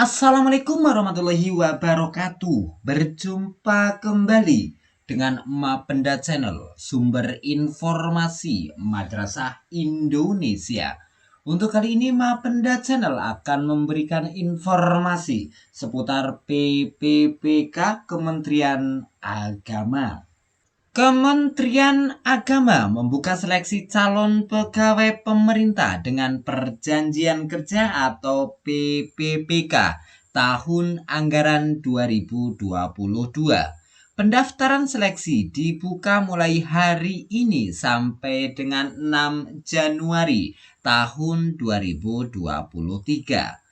Assalamualaikum warahmatullahi wabarakatuh. Berjumpa kembali dengan Mapenda Channel, sumber informasi Madrasah Indonesia. Untuk kali ini Mapenda Channel akan memberikan informasi seputar PPPK Kementerian Agama. Kementerian Agama membuka seleksi calon pegawai pemerintah dengan perjanjian kerja atau PPPK tahun anggaran 2022. Pendaftaran seleksi dibuka mulai hari ini sampai dengan 6 Januari tahun 2023.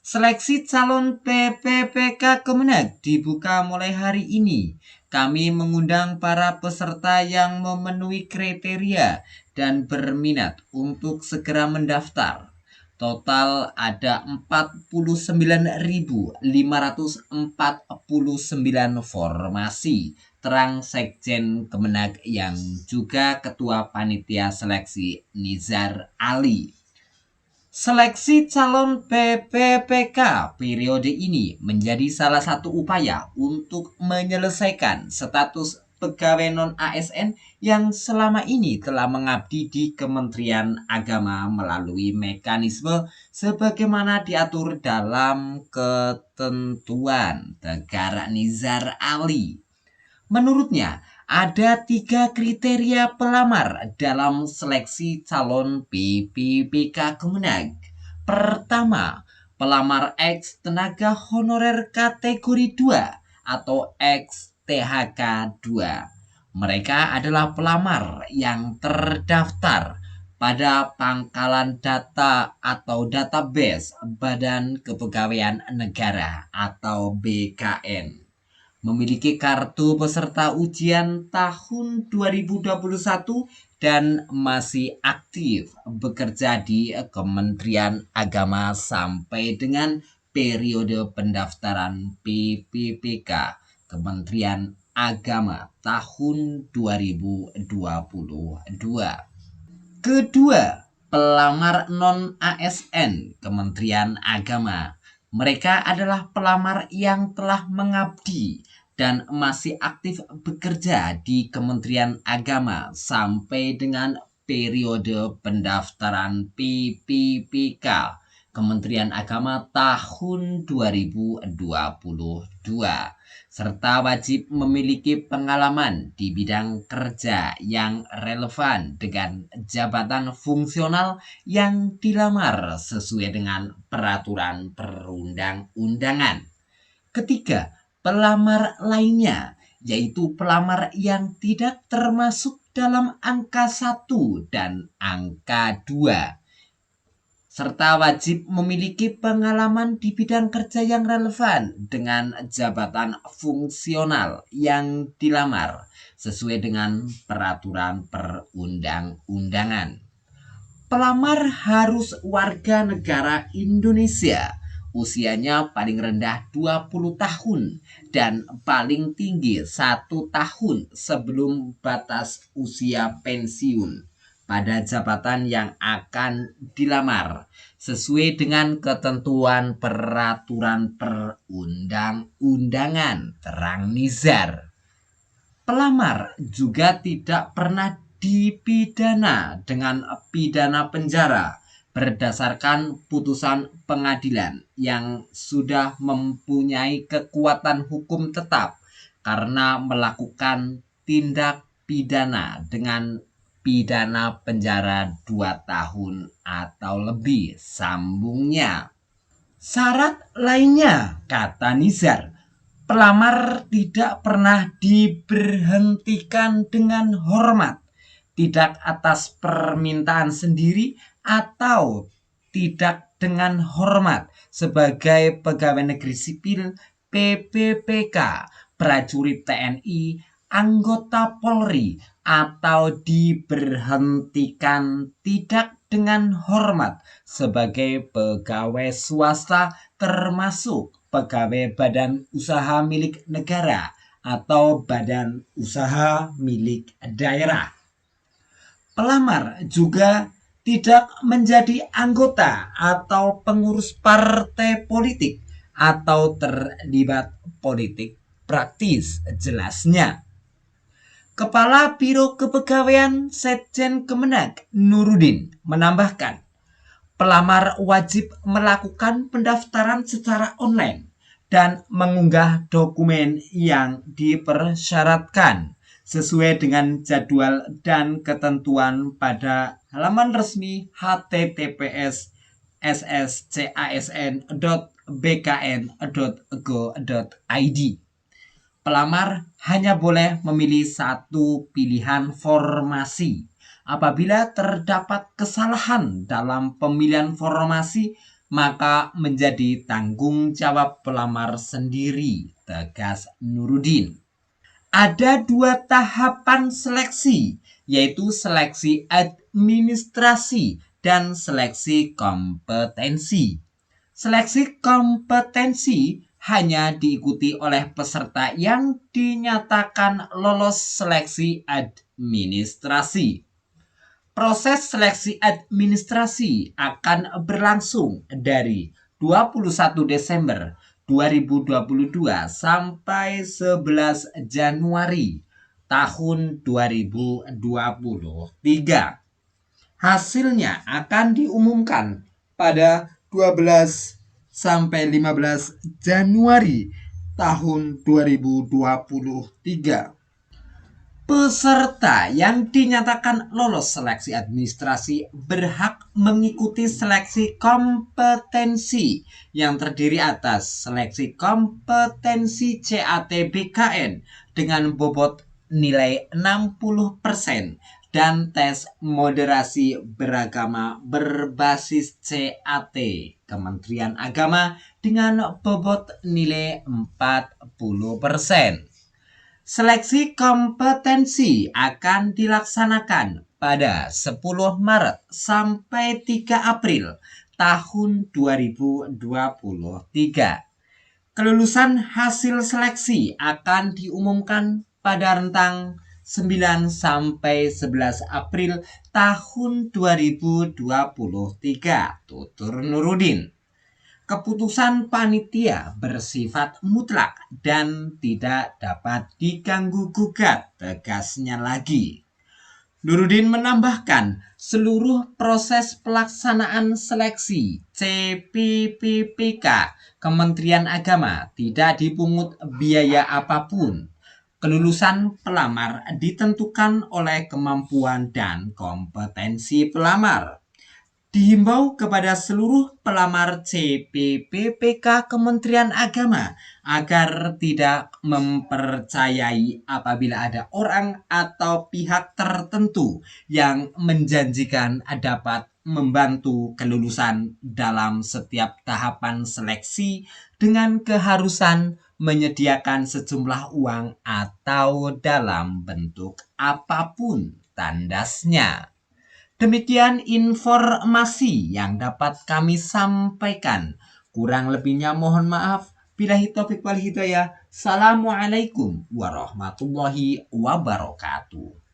Seleksi calon PPPK Kemenag dibuka mulai hari ini. Kami mengundang para peserta yang memenuhi kriteria dan berminat untuk segera mendaftar. Total ada 49.549 formasi, terang Sekjen Kemenag yang juga Ketua Panitia Seleksi Nizar Ali. Seleksi calon PPPK periode ini menjadi salah satu upaya untuk menyelesaikan status pegawai non-ASN yang selama ini telah mengabdi di Kementerian Agama melalui mekanisme sebagaimana diatur dalam ketentuan negara Nizar Ali. Menurutnya, ada 3 kriteria pelamar dalam seleksi calon PPPK Kemenag. Pertama, pelamar ex tenaga honorer kategori 2 atau ex THK 2. Mereka adalah pelamar yang terdaftar pada Pangkalan Data atau Database Badan Kepegawaian Negara atau BKN, memiliki kartu peserta ujian tahun 2021 dan masih aktif bekerja di Kementerian Agama sampai dengan periode pendaftaran PPPK Kementerian Agama tahun 2022. Kedua, pelamar non-ASN Kementerian Agama. Mereka adalah pelamar yang telah mengabdi dan masih aktif bekerja di Kementerian Agama sampai dengan periode pendaftaran PPPK Kementerian Agama tahun 2022, serta wajib memiliki pengalaman di bidang kerja yang relevan dengan jabatan fungsional yang dilamar sesuai dengan peraturan perundang-undangan. Ketiga, pelamar lainnya, yaitu pelamar yang tidak termasuk dalam angka 1 dan angka 2, serta wajib memiliki pengalaman di bidang kerja yang relevan dengan jabatan fungsional yang dilamar sesuai dengan peraturan perundang-undangan. Pelamar harus warga negara Indonesia, usianya paling rendah 20 tahun dan paling tinggi 1 tahun sebelum batas usia pensiun pada jabatan yang akan dilamar sesuai dengan ketentuan peraturan perundang-undangan, terang Nizar. Pelamar juga tidak pernah dipidana dengan pidana penjara berdasarkan putusan pengadilan yang sudah mempunyai kekuatan hukum tetap karena melakukan tindak pidana dengan pidana penjara 2 tahun atau lebih, sambungnya. Syarat lainnya, kata Nizar, pelamar tidak pernah diberhentikan dengan hormat, tidak atas permintaan sendiri atau tidak dengan hormat sebagai pegawai negeri sipil, PPPK, prajurit TNI, anggota Polri, atau diberhentikan tidak dengan hormat sebagai pegawai swasta termasuk pegawai badan usaha milik negara atau badan usaha milik daerah. Pelamar juga tidak menjadi anggota atau pengurus partai politik atau terlibat politik praktis, jelasnya. Kepala Biro Kepegawaian Setjen Kemenak Nurudin menambahkan, pelamar wajib melakukan pendaftaran secara online dan mengunggah dokumen yang dipersyaratkan sesuai dengan jadwal dan ketentuan pada halaman resmi https://sscsn.bkn.go.id. Pelamar hanya boleh memilih satu pilihan formasi. Apabila terdapat kesalahan dalam pemilihan formasi, maka menjadi tanggung jawab pelamar sendiri, tegas Nurudin. Ada 2 tahapan seleksi, yaitu seleksi administrasi dan seleksi kompetensi. Seleksi kompetensi hanya diikuti oleh peserta yang dinyatakan lolos seleksi administrasi. Proses seleksi administrasi akan berlangsung dari 21 Desember 2022 sampai 11 Januari tahun 2023. Hasilnya akan diumumkan pada 12 sampai 15 Januari tahun 2023. Peserta yang dinyatakan lolos seleksi administrasi berhak mengikuti seleksi kompetensi yang terdiri atas seleksi kompetensi CAT-BKN dengan bobot nilai 60% dan tes moderasi beragama berbasis CAT Kementerian Agama dengan bobot nilai 40%. Seleksi kompetensi akan dilaksanakan pada 10 Maret sampai 3 April tahun 2023. Kelulusan hasil seleksi akan diumumkan pada rentang 9 sampai 11 April tahun 2023, tutur Nurudin. Keputusan panitia bersifat mutlak dan tidak dapat diganggu-gugat, tegasnya lagi. Nurudin menambahkan, seluruh proses pelaksanaan seleksi CPPPK Kementerian Agama tidak dipungut biaya apapun. Kelulusan pelamar ditentukan oleh kemampuan dan kompetensi pelamar. Dihimbau kepada seluruh pelamar CPPPK Kementerian Agama agar tidak mempercayai apabila ada orang atau pihak tertentu yang menjanjikan dapat membantu kelulusan dalam setiap tahapan seleksi dengan keharusan menyediakan sejumlah uang atau dalam bentuk apapun, tandasnya. Demikian informasi yang dapat kami sampaikan. Kurang lebihnya mohon maaf. Billahi taufiq wal hidayah. Assalamualaikum warahmatullahi wabarakatuh.